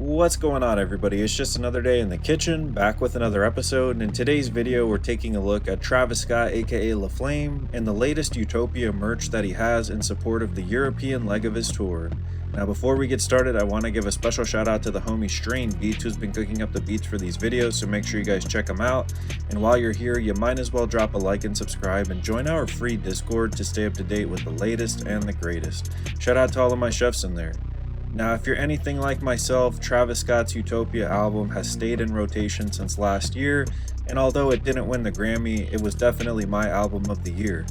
What's going on, everybody? It's just another day in the kitchen, back with another episode, and in today's video we're taking a look at Travis Scott aka LaFlame and the latest Utopia merch that he has in support of the European leg of his tour. Now before we get started, I want to give a special shout out to the homie Strain Beats who's been cooking up the beats for these videos, so make sure you guys check them out. And while you're here, you might as well drop a like and subscribe and join our free Discord to stay up to date with the latest and the greatest. Shout out to all of my chefs in there. Now, if you're anything like myself, Travis Scott's Utopia album has stayed in rotation since last year, and although it didn't win the Grammy, it was definitely my album of the year.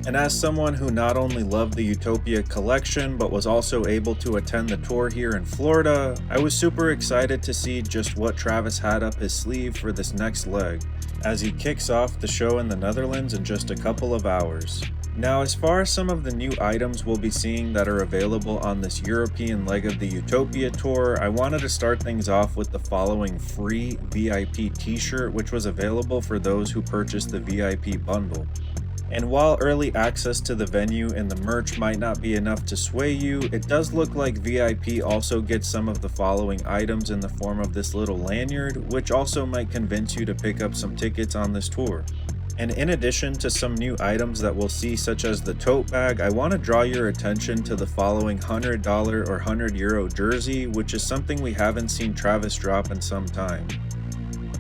And as someone who not only loved the Utopia collection, but was also able to attend the tour here in Florida, I was super excited to see just what Travis had up his sleeve for this next leg, as he kicks off the show in the Netherlands in just a couple of hours. Now, as far as some of the new items we'll be seeing that are available on this European leg of the Utopia tour, I wanted to start things off with the following free VIP t-shirt, which was available for those who purchased the VIP bundle. And while early access to the venue and the merch might not be enough to sway you, it does look like VIP also gets some of the following items in the form of this little lanyard, which also might convince you to pick up some tickets on this tour. And in addition to some new items that we'll see, such as the tote bag, I want to draw your attention to the following $100 or €100 jersey, which is something we haven't seen Travis drop in some time.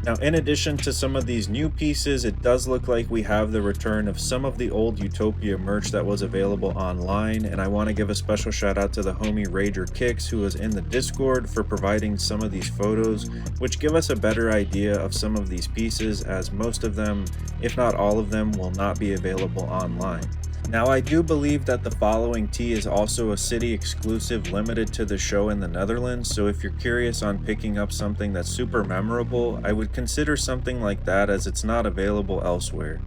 Now, in addition to some of these new pieces, it does look like we have the return of some of the old Utopia merch that was available online, and I want to give a special shout out to the homie Rager Kicks, who was in the Discord, for providing some of these photos, which give us a better idea of some of these pieces, as most of them, if not all of them, will not be available online. Now, I do believe that the following tee is also a city exclusive limited to the show in the Netherlands, so if you're curious on picking up something that's super memorable, I would consider something like that, as it's not available elsewhere.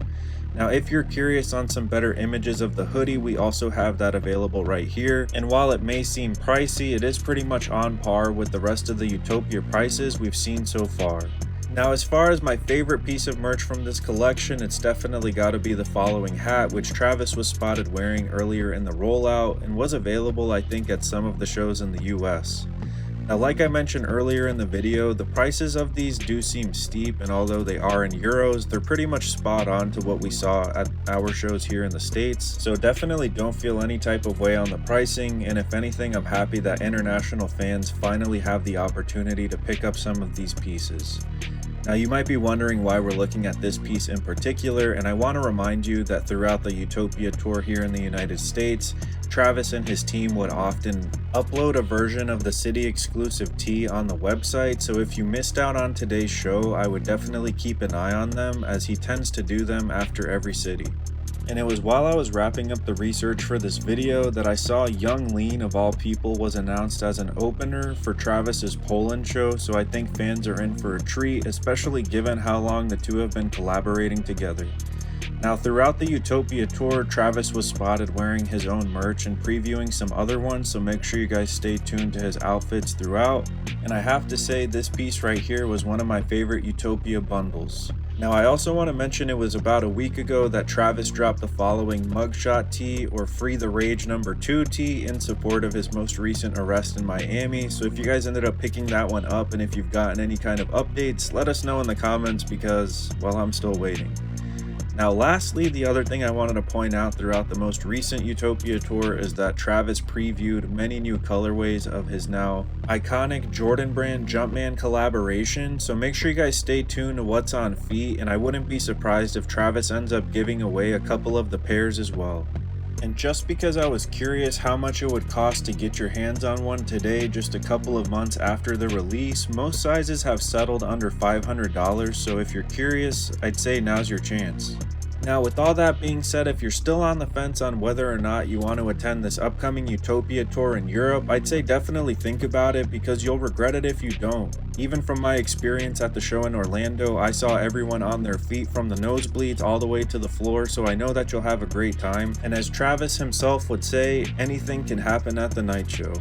Now, if you're curious on some better images of the hoodie, we also have that available right here, and while it may seem pricey, it is pretty much on par with the rest of the Utopia prices we've seen so far. Now, as far as my favorite piece of merch from this collection, it's definitely got to be the following hat, which Travis was spotted wearing earlier in the rollout and was available, I think, at some of the shows in the US. Now, like I mentioned earlier in the video, the prices of these do seem steep, and although they are in euros, they're pretty much spot on to what we saw at our shows here in the States, so definitely don't feel any type of way on the pricing, and if anything, I'm happy that international fans finally have the opportunity to pick up some of these pieces. Now, you might be wondering why we're looking at this piece in particular, and I want to remind you that throughout the Utopia tour here in the United States, Travis and his team would often upload a version of the city exclusive tee on the website, so if you missed out on today's show, I would definitely keep an eye on them, as he tends to do them after every city. And it was while I was wrapping up the research for this video that I saw Young Lean, of all people, was announced as an opener for Travis's Poland show, so I think fans are in for a treat, especially given how long the two have been collaborating together. Now, throughout the Utopia tour, Travis was spotted wearing his own merch and previewing some other ones, so make sure you guys stay tuned to his outfits throughout. And I have to say, this piece right here was one of my favorite Utopia bundles. Now, I also want to mention it was about a week ago that Travis dropped the following mugshot tee, or Free the Rage #2 tee, in support of his most recent arrest in Miami. So if you guys ended up picking that one up, and if you've gotten any kind of updates, let us know in the comments, because, well, I'm still waiting. Now, lastly, the other thing I wanted to point out throughout the most recent Utopia tour is that Travis previewed many new colorways of his now iconic Jordan brand Jumpman collaboration, so make sure you guys stay tuned to what's on feet, and I wouldn't be surprised if Travis ends up giving away a couple of the pairs as well. And just because I was curious how much it would cost to get your hands on one today, just a couple of months after the release, most sizes have settled under $500, so if you're curious, I'd say now's your chance. Now, with all that being said, if you're still on the fence on whether or not you want to attend this upcoming Utopia tour in Europe, I'd say definitely think about it, because you'll regret it if you don't. Even from my experience at the show in Orlando, I saw everyone on their feet from the nosebleeds all the way to the floor, so I know that you'll have a great time. And as Travis himself would say, anything can happen at the night show.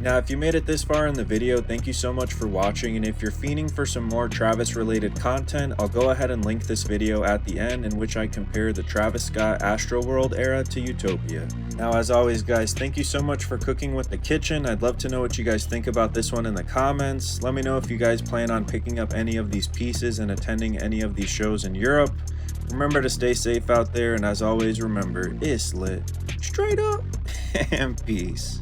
Now, if you made it this far in the video, thank you so much for watching, and if you're fiending for some more Travis related content, I'll go ahead and link this video at the end in which I compare the Travis Scott Astroworld era to Utopia. Now, as always guys, thank you so much for cooking with the kitchen. I'd love to know what you guys think about this one in the comments. Let me know if you guys plan on picking up any of these pieces and attending any of these shows in Europe. Remember to stay safe out there, and as always, remember, it's lit, straight up, and peace.